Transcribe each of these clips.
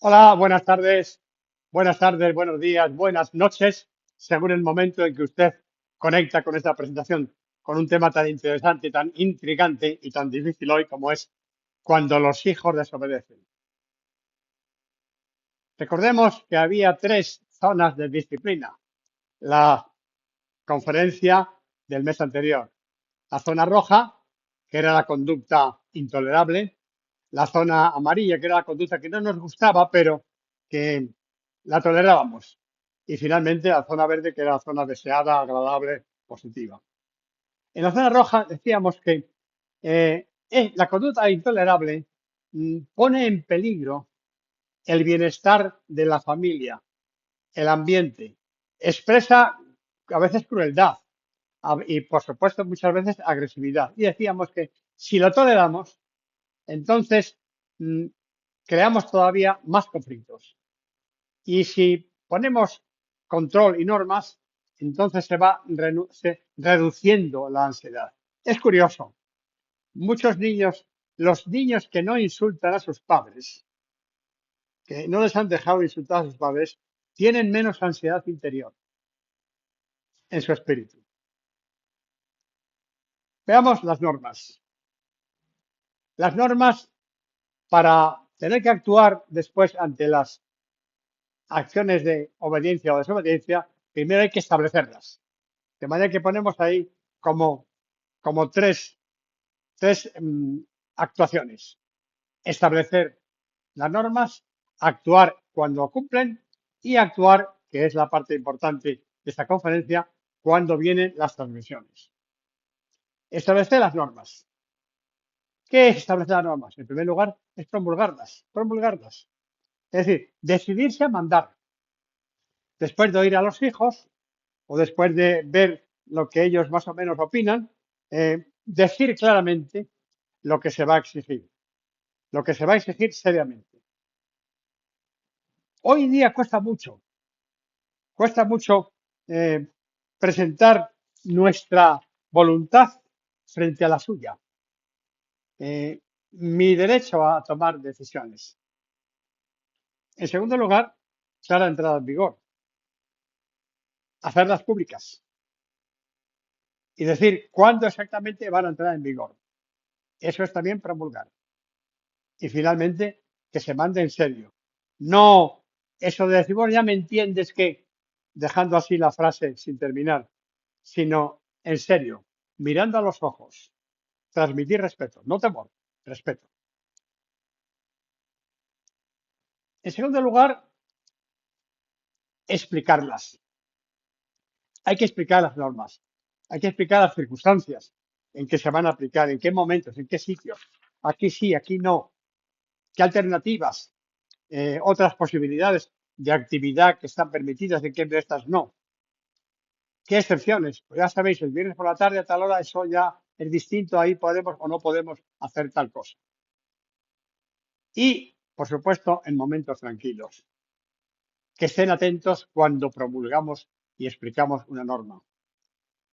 Hola, buenas tardes, buenos días, buenas noches, según el momento en que usted conecta con esta presentación, con un tema tan interesante, tan intrigante y tan difícil hoy como es cuando los hijos desobedecen. Recordemos que había tres zonas de disciplina. La conferencia del mes anterior. La zona roja, que era la conducta intolerable. La zona amarilla, que era la conducta que no nos gustaba, pero que la tolerábamos. Y finalmente la zona verde, que era la zona deseada, agradable, positiva. En la zona roja decíamos que la conducta intolerable pone en peligro el bienestar de la familia, el ambiente. Expresa a veces crueldad y, por supuesto, muchas veces agresividad. Y decíamos que si lo toleramos, entonces mm, creamos todavía más conflictos. Y si ponemos control y normas, entonces se reduciendo la ansiedad. Es curioso, muchos niños, los niños que no insultan a sus padres, que no les han dejado insultar a sus padres, tienen menos ansiedad interior en su espíritu. Veamos las normas. Las normas para tener que actuar después ante las acciones de obediencia o desobediencia, primero hay que establecerlas. De manera que ponemos ahí como, como tres actuaciones. Establecer las normas, actuar cuando cumplen y actuar, que es la parte importante de esta conferencia, cuando vienen las transgresiones. Establecer las normas. ¿Qué es establecer las normas? En primer lugar, es promulgarlas. Es decir, decidirse a mandar. Después de oír a los hijos o después de ver lo que ellos más o menos opinan, decir claramente lo que se va a exigir, lo que se va a exigir seriamente. Hoy en día cuesta mucho presentar nuestra voluntad frente a la suya, mi derecho a tomar decisiones. En segundo lugar, clara entrada en vigor, hacerlas públicas y decir cuándo exactamente van a entrar en vigor. Eso es también promulgar. Y finalmente, que se mande en serio. No eso de decir, bueno, ya me entiendes que, dejando así la frase sin terminar, sino en serio, mirando a los ojos, transmitir respeto, no temor, respeto. En segundo lugar, explicarlas. Hay que explicar las normas, hay que explicar las circunstancias en que se van a aplicar, en qué momentos, en qué sitios. Aquí sí, aquí no. ¿Qué alternativas, otras posibilidades de actividad que están permitidas y qué de estas no? ¿Qué excepciones? Pues ya sabéis, el viernes por la tarde a tal hora eso ya es distinto, ahí podemos o no podemos hacer tal cosa. Y, por supuesto, en momentos tranquilos. Que estén atentos cuando promulgamos y explicamos una norma.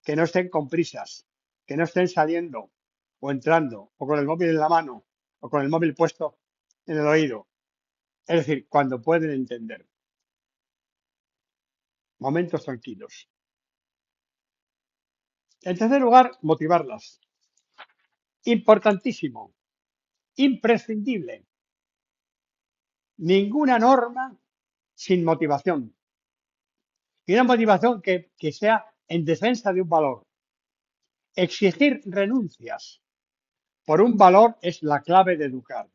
Que no estén con prisas, que no estén saliendo o entrando o con el móvil en la mano o con el móvil puesto en el oído. Es decir, cuando pueden entender. Momentos tranquilos. En tercer lugar, motivarlas. Importantísimo, imprescindible. Ninguna norma sin motivación. Y una motivación que sea en defensa de un valor. Exigir renuncias por un valor es la clave de educar.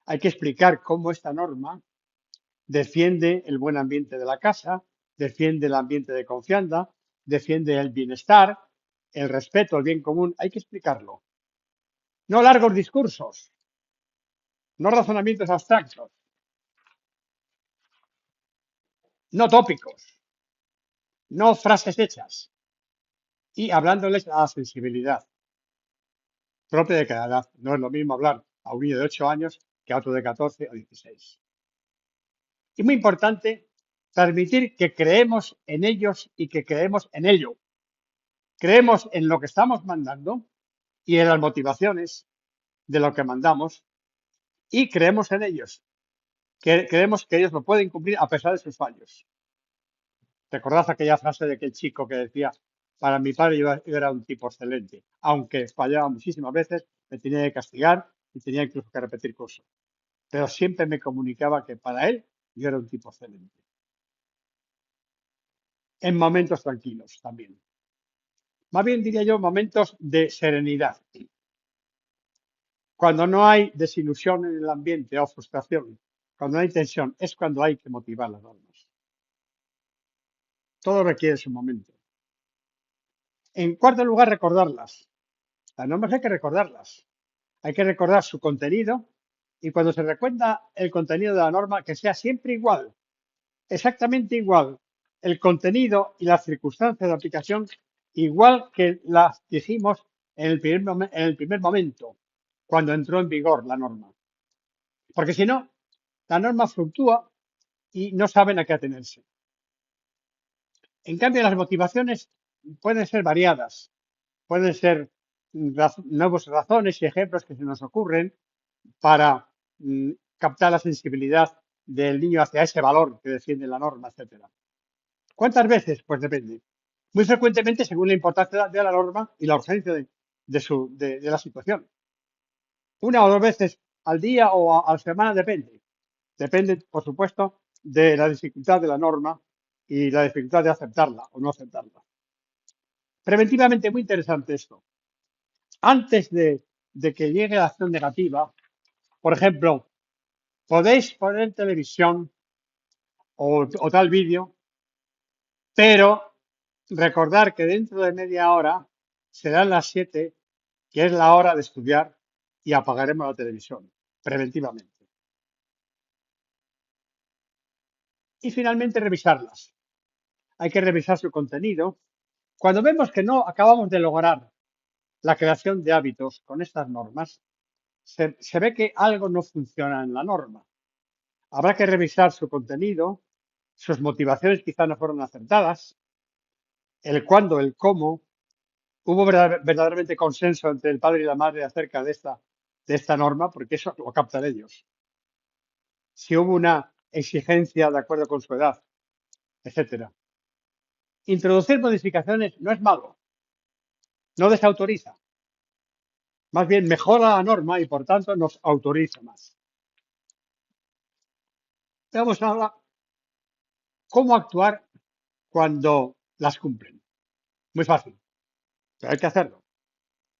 Hay que explicar cómo esta norma defiende el buen ambiente de la casa, defiende el ambiente de confianza, defiende el bienestar, el respeto, el bien común. Hay que explicarlo. No largos discursos, no razonamientos abstractos, no tópicos, no frases hechas y hablándoles a la sensibilidad propia de cada edad. No es lo mismo hablar a un niño de 8 años que a otro de 14 o 16. Y muy importante, transmitir que creemos en ellos y que creemos en ello. Creemos en lo que estamos mandando y en las motivaciones de lo que mandamos y creemos en ellos. creemos que ellos lo pueden cumplir a pesar de sus fallos. Recordad aquella frase de aquel chico que decía, para mi padre yo era un tipo excelente, aunque fallaba muchísimas veces, me tenía que castigar y tenía incluso que repetir curso. Pero siempre me comunicaba que para él yo era un tipo excelente. En momentos tranquilos también. Más bien diría yo momentos de serenidad. Cuando no hay desilusión en el ambiente o frustración, cuando no hay tensión, es cuando hay que motivar las normas. Todo requiere su momento. En cuarto lugar, recordarlas. Las normas hay que recordarlas. Hay que recordar su contenido y cuando se recuerda el contenido de la norma, que sea siempre igual, exactamente igual, el contenido y las circunstancias de aplicación, igual que las dijimos en el primer momento, cuando entró en vigor la norma. Porque si no, la norma fluctúa y no saben a qué atenerse. En cambio, las motivaciones pueden ser variadas, pueden ser nuevas razones y ejemplos que se nos ocurren para captar la sensibilidad del niño hacia ese valor que defiende la norma, etcétera. ¿Cuántas veces? Pues depende. Muy frecuentemente según la importancia de la norma y la urgencia de la situación. Una o dos veces al día o a la semana depende. Depende, por supuesto, de la dificultad de la norma y la dificultad de aceptarla o no aceptarla. Preventivamente, muy interesante esto. Antes de que llegue la acción negativa, por ejemplo, podéis poner televisión o tal vídeo, pero recordar que dentro de media hora serán las 7, que es la hora de estudiar, y apagaremos la televisión, preventivamente. Y finalmente revisarlas. Hay que revisar su contenido. Cuando vemos que no acabamos de lograr la creación de hábitos con estas normas, se ve que algo no funciona en la norma. Habrá que revisar su contenido, sus motivaciones quizá no fueron acertadas, el cuándo, el cómo. Hubo verdaderamente consenso entre el padre y la madre acerca de esta norma, porque eso lo captan ellos. Si hubo una exigencia de acuerdo con su edad, etcétera. Introducir modificaciones no es malo, no desautoriza, más bien mejora la norma y por tanto nos autoriza más. Veamos ahora cómo actuar cuando las cumplen. Muy fácil, pero hay que hacerlo.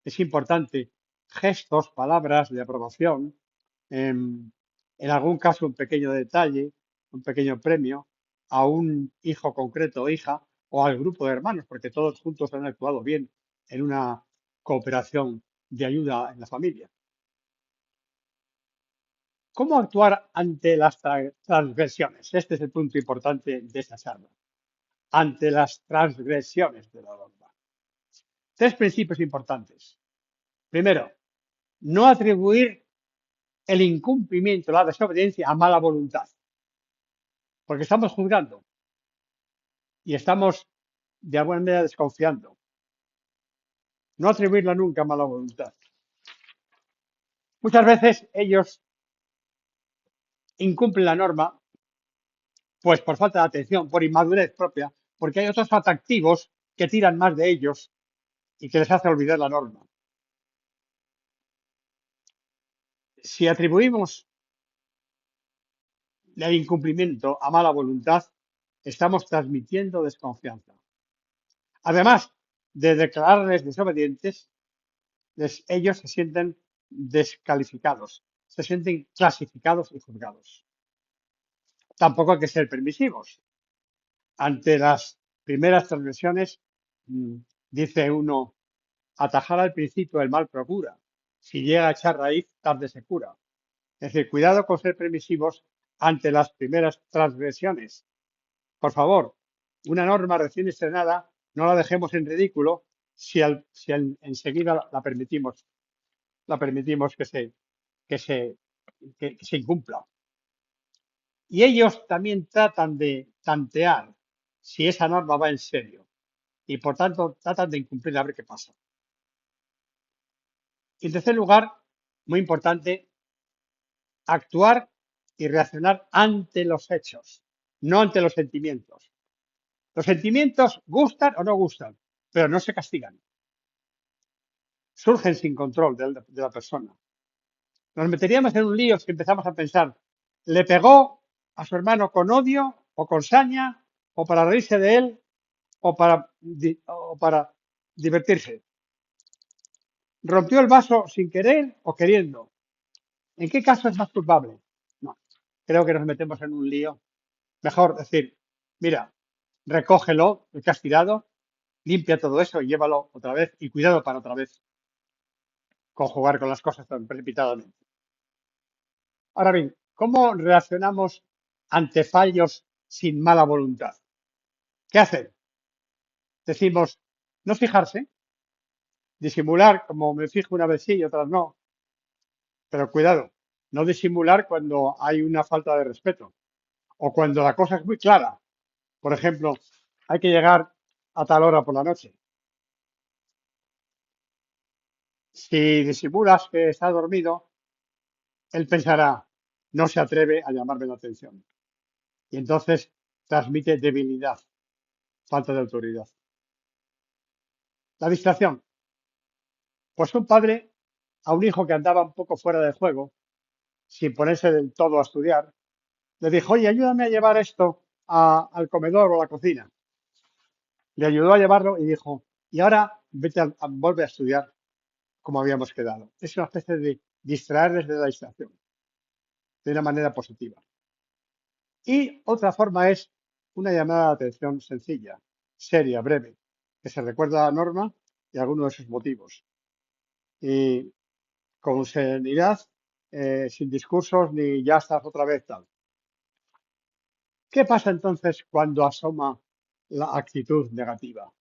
Es importante gestos, palabras de aprobación, en algún caso un pequeño detalle, un pequeño premio a un hijo concreto o hija o al grupo de hermanos, porque todos juntos han actuado bien en una cooperación de ayuda en la familia. ¿Cómo actuar ante las transgresiones? Este es el punto importante de esta charla. Ante las transgresiones de la norma. Tres principios importantes. Primero, no atribuir el incumplimiento, la desobediencia a mala voluntad, porque estamos juzgando y estamos de alguna manera desconfiando. No atribuirla nunca a mala voluntad. Muchas veces ellos incumplen la norma, pues por falta de atención, por inmadurez propia, porque hay otros atractivos que tiran más de ellos y que les hace olvidar la norma. Si atribuimos el incumplimiento a mala voluntad, estamos transmitiendo desconfianza. Además de declararles desobedientes, ellos se sienten descalificados, se sienten clasificados y juzgados. Tampoco hay que ser permisivos. Ante las primeras transgresiones, dice uno, atajar al principio el mal procura. Si llega a echar raíz, tarde se cura. Es decir, cuidado con ser permisivos ante las primeras transgresiones. Por favor, una norma recién estrenada, no la dejemos en ridículo si enseguida la permitimos que se incumpla. Y ellos también tratan de tantear si esa norma va en serio y por tanto tratan de incumplir a ver qué pasa. En tercer lugar, muy importante, actuar y reaccionar ante los hechos, no ante los sentimientos. Los sentimientos gustan o no gustan, pero no se castigan. Surgen sin control de la persona. Nos meteríamos en un lío si empezamos a pensar, ¿le pegó a su hermano con odio o con saña o para reírse de él o para divertirse? ¿Rompió el vaso sin querer o queriendo? ¿En qué caso es más culpable? No, creo que nos metemos en un lío. Mejor decir, mira, recógelo, el que has tirado, limpia todo eso y llévalo otra vez y cuidado para otra vez conjugar con las cosas tan precipitadamente. Ahora bien, ¿cómo reaccionamos ante fallos sin mala voluntad? ¿Qué hacer? Decimos, no fijarse, disimular, como me fijo una vez sí y otras no, pero cuidado, no disimular cuando hay una falta de respeto o cuando la cosa es muy clara. Por ejemplo, hay que llegar a tal hora por la noche. Si disimulas que está dormido, él pensará, no se atreve a llamarme la atención. Y entonces transmite debilidad, falta de autoridad. La distracción. Pues un padre a un hijo que andaba un poco fuera de juego, sin ponerse del todo a estudiar, le dijo, oye, ayúdame a llevar esto al comedor o a la cocina. Le ayudó a llevarlo y dijo, y ahora vuelve a estudiar como habíamos quedado. Es una especie de distraer desde la distracción, de una manera positiva. Y otra forma es una llamada de atención sencilla, seria, breve, que se recuerda a la norma y algunos de sus motivos. Y con serenidad, sin discursos ni ya estás otra vez tal. ¿Qué pasa entonces cuando asoma la actitud negativa?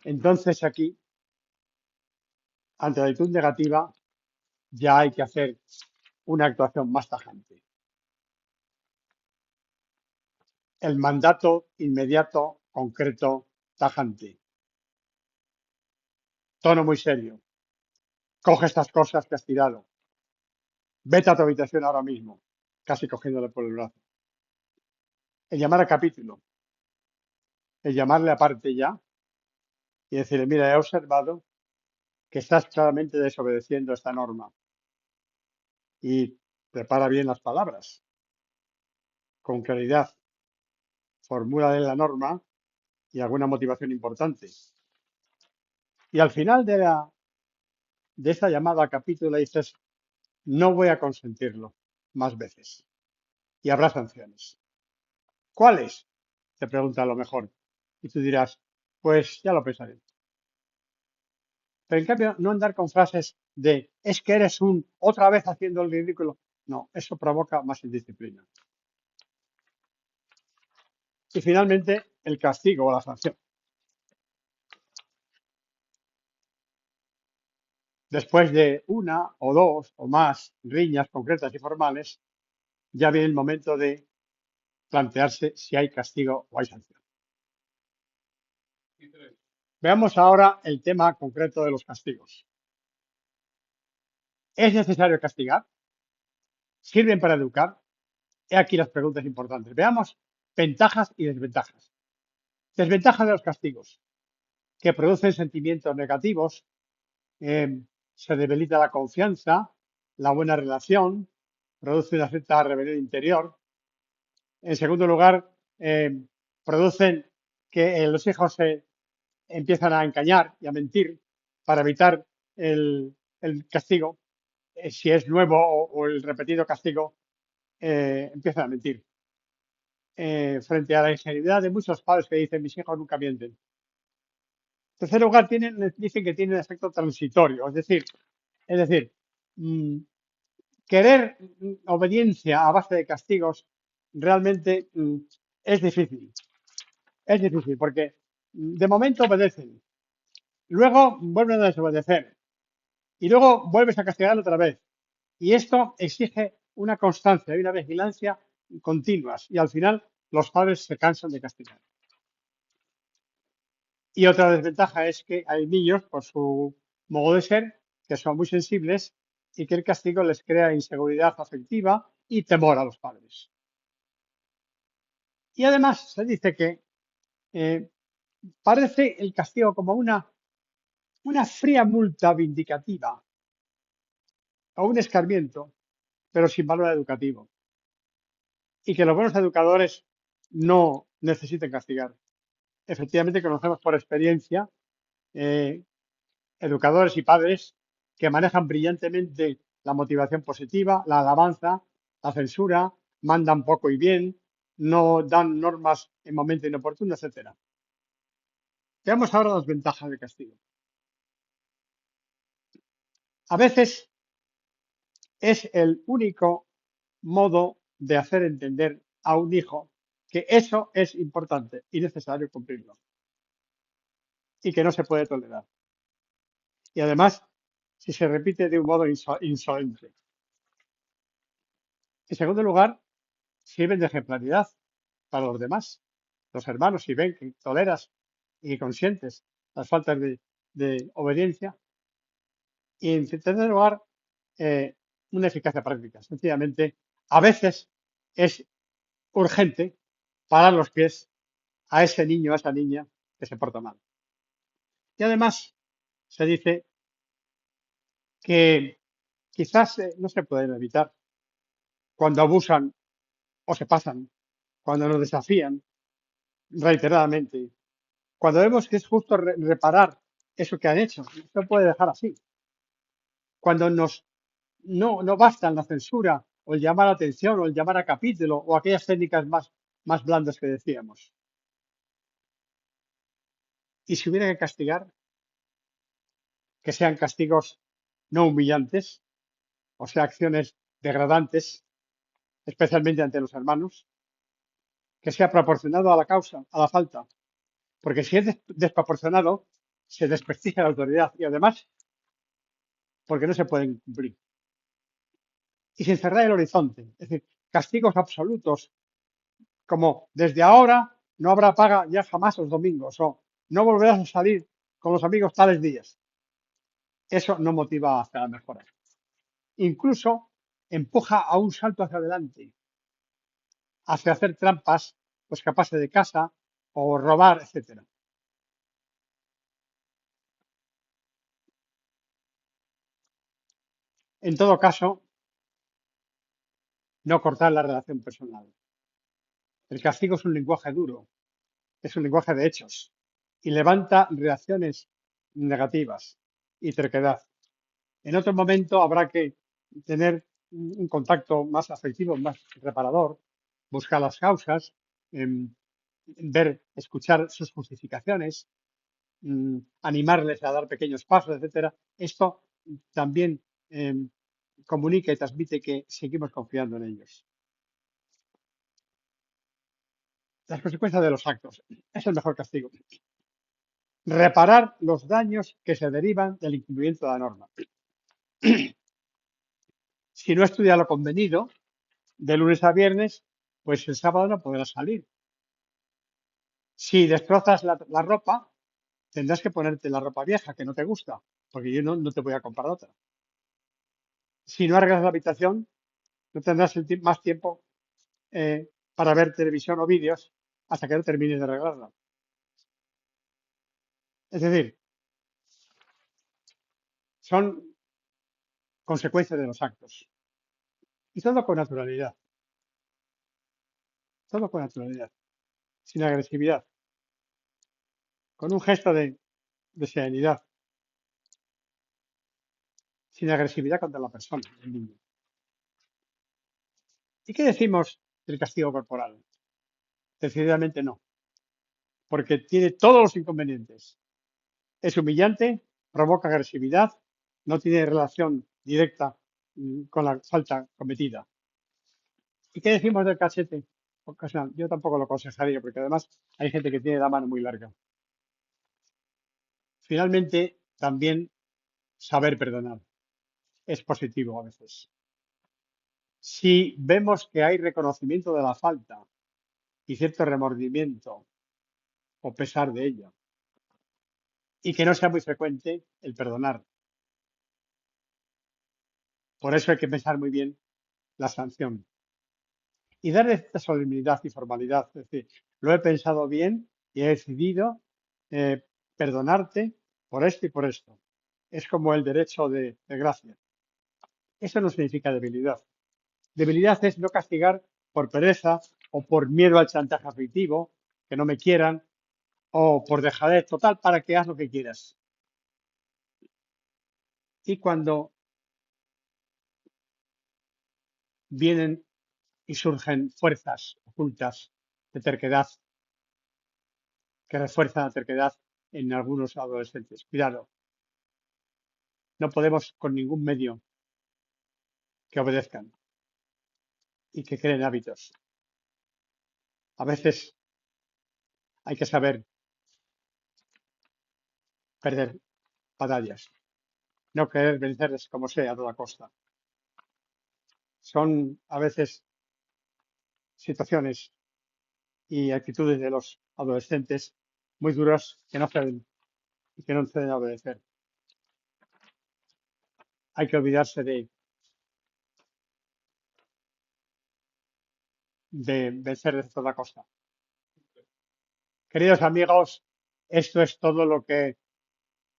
Entonces aquí, ante la actitud negativa, ya hay que hacer una actuación más tajante. El mandato inmediato, concreto, tajante. Tono muy serio. Coge estas cosas que has tirado. Vete a tu habitación ahora mismo, casi cogiéndole por el brazo. El llamar a capítulo, el llamarle aparte ya y decirle, mira, he observado que estás claramente desobedeciendo esta norma y prepara bien las palabras, con claridad, formúlale la norma y alguna motivación importante. Y al final de esta llamada a capítulo le dices, no voy a consentirlo más veces. Y habrá sanciones. ¿Cuáles? Te pregunta a lo mejor. Y tú dirás, pues ya lo pensaré. Pero en cambio, no andar con frases de es que eres un otra vez haciendo el ridículo. No, eso provoca más indisciplina. Y finalmente, el castigo o la sanción. Después de una o dos o más riñas concretas y formales, ya viene el momento de plantearse si hay castigo o hay sanción. Veamos ahora el tema concreto de los castigos. ¿Es necesario castigar? ¿Sirven para educar? He aquí las preguntas importantes. Veamos ventajas y desventajas. Desventajas de los castigos, que producen sentimientos negativos, se debilita la confianza, la buena relación, produce una cierta rebelión interior. En segundo lugar, producen que los hijos se empiezan a engañar y a mentir para evitar el castigo. Si es nuevo o el repetido castigo, empiezan a mentir. Frente a la ingenuidad de muchos padres que dicen mis hijos nunca mienten. En tercer lugar, dicen que tienen efecto transitorio, es decir, mm, querer obediencia a base de castigos realmente es difícil. Es difícil porque de momento obedecen, luego vuelven a desobedecer y luego vuelves a castigar otra vez. Y esto exige una constancia y una vigilancia continuas y al final los padres se cansan de castigar. Y otra desventaja es que hay niños, por su modo de ser, que son muy sensibles y que el castigo les crea inseguridad afectiva y temor a los padres. Y además se dice que eh, parece el castigo como una fría multa vindicativa o un escarmiento, pero sin valor educativo. Y que los buenos educadores no necesiten castigar. Efectivamente, conocemos por experiencia eh, educadores y padres que manejan brillantemente la motivación positiva, la alabanza, la censura, mandan poco y bien, no dan normas en momento inoportuno, etcétera. Veamos ahora las ventajas del castigo. A veces es el único modo de hacer entender a un hijo que eso es importante y necesario cumplirlo y que no se puede tolerar. Y además, si se repite de un modo insolente. En segundo lugar, sirven de ejemplaridad para los demás. Los hermanos, si ven que toleras y que consientes las faltas de obediencia. Y en tercer lugar, eh, una eficacia práctica. Sencillamente, a veces es urgente parar los pies a ese niño, a esa niña que se porta mal. Y además, se dice que quizás no se pueden evitar cuando abusan o se pasan, cuando nos desafían reiteradamente, cuando vemos que es justo reparar eso que han hecho. No se puede dejar así. Cuando no bastan la censura o el llamar a atención o el llamar a capítulo o aquellas técnicas más blandas que decíamos. Y si hubiera que castigar, que sean castigos no humillantes, o sea, acciones degradantes, especialmente ante los hermanos, que sea proporcionado a la causa, a la falta, porque si es desproporcionado, se desprestigia la autoridad y además, porque no se pueden cumplir. Y sin cerrar el horizonte, es decir, castigos absolutos, como desde ahora no habrá paga ya jamás los domingos, o no volverás a salir con los amigos tales días. Eso no motiva hacia la mejora. Incluso empuja a un salto hacia adelante, hacia hacer trampas, pues escaparse de casa o robar, etcétera. En todo caso, no cortar la relación personal. El castigo es un lenguaje duro, es un lenguaje de hechos y levanta reacciones negativas y terquedad. En otro momento habrá que tener un contacto más afectivo, más reparador, buscar las causas, em, ver, escuchar sus justificaciones, animarles a dar pequeños pasos, etcétera. Esto también comunica y transmite que seguimos confiando en ellos. Las consecuencias de los actos. Es el mejor castigo. Reparar los daños que se derivan del incumplimiento de la norma. Si no estudia lo convenido, de lunes a viernes, pues el sábado no podrás salir. Si destrozas la ropa, tendrás que ponerte la ropa vieja que no te gusta, porque yo no te voy a comprar otra. Si no arreglas la habitación, no tendrás más tiempo para ver televisión o vídeos hasta que no termines de arreglarla. Es decir, son consecuencias de los actos. Y todo con naturalidad, sin agresividad, con un gesto de serenidad, sin agresividad contra la persona, el niño. ¿Y qué decimos del castigo corporal? Decididamente no, porque tiene todos los inconvenientes. Es humillante, provoca agresividad, no tiene relación directa con la falta cometida. ¿Y qué decimos del cachete ocasional? Yo tampoco lo aconsejaría, porque además hay gente que tiene la mano muy larga. Finalmente, también saber perdonar es positivo a veces. Si vemos que hay reconocimiento de la falta y cierto remordimiento o pesar de ello, y que no sea muy frecuente el perdonar. Por eso hay que pensar muy bien la sanción y darle esta solemnidad y formalidad. Es decir, lo he pensado bien y he decidido eh, perdonarte por esto y por esto. Es como el derecho de gracia. Eso no significa debilidad. Debilidad es no castigar por pereza o por miedo al chantaje afectivo, que no me quieran, o por dejadez total para que hagas lo que quieras. Y cuando vienen y surgen fuerzas ocultas de terquedad que refuerzan la terquedad en algunos adolescentes. Cuidado, no podemos con ningún medio que obedezcan y que creen hábitos. A veces hay que saber perder batallas, no querer vencerles como sea a toda costa. Son a veces situaciones y actitudes de los adolescentes muy duras que no ceden y que no ceden a obedecer. Hay que olvidarse de vencerles a toda costa. Queridos amigos, esto es todo lo que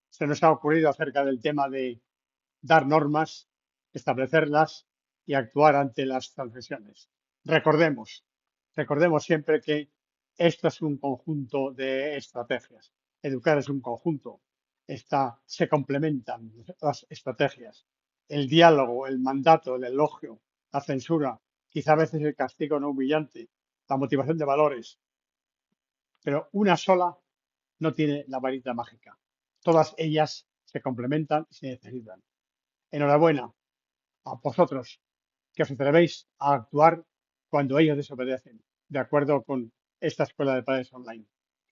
se nos ha ocurrido acerca del tema de dar normas, establecerlas y actuar ante las transgresiones. Recordemos, recordemos siempre que esto es un conjunto de estrategias. Educar es un conjunto. Se complementan las estrategias. El diálogo, el mandato, el elogio, la censura, quizá a veces el castigo no humillante, la motivación de valores, pero una sola no tiene la varita mágica. Todas ellas se complementan y se necesitan. Enhorabuena a vosotros que os atrevéis a actuar cuando ellos desobedecen, de acuerdo con esta escuela de padres online.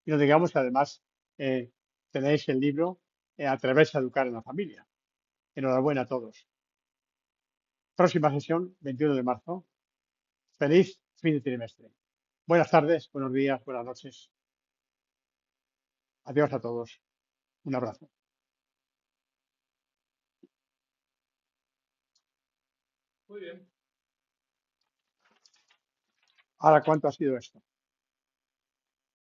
Y no digamos que además tenéis el libro Atreverse a educar en la familia. Enhorabuena a todos. Próxima sesión, 21 de marzo. Feliz fin de trimestre. Buenas tardes, buenos días, buenas noches. Adiós a todos. Un abrazo. Ahora, ¿cuánto ha sido esto?